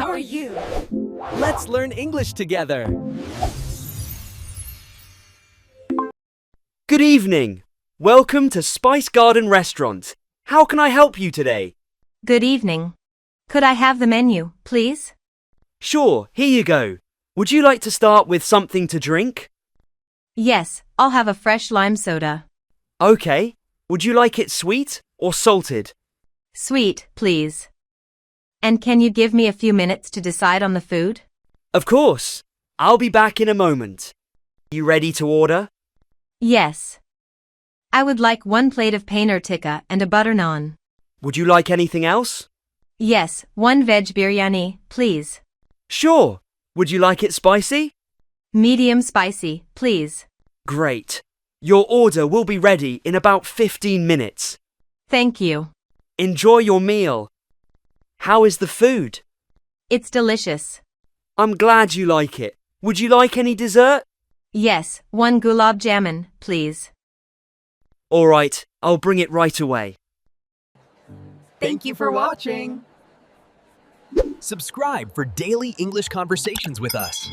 How are you? Let's learn English together. Good evening. Welcome to Spice Garden Restaurant. How can I help you today? Good evening. Could I have the menu, please? Sure, here you go. Would you like to start with something to drink? Yes, I'll have a fresh lime soda. Okay. Would you like it sweet or salted? Sweet, please. And can you give me a few minutes to decide on the food? Of course. I'll be back in a moment. You ready to order? Yes. I would like 1 plate of paneer tikka and a butter naan. Would you like anything else? Yes, 1 veg biryani, please. Sure. Would you like it spicy? Medium spicy, please. Great. Your order will be ready in about 15 minutes. Thank you. Enjoy your meal. How is the food? It's delicious. I'm glad you like it. Would you like any dessert? Yes, 1 gulab jamun, please. All right, I'll bring it right away. Thank you for watching. Subscribe for daily English conversations with us.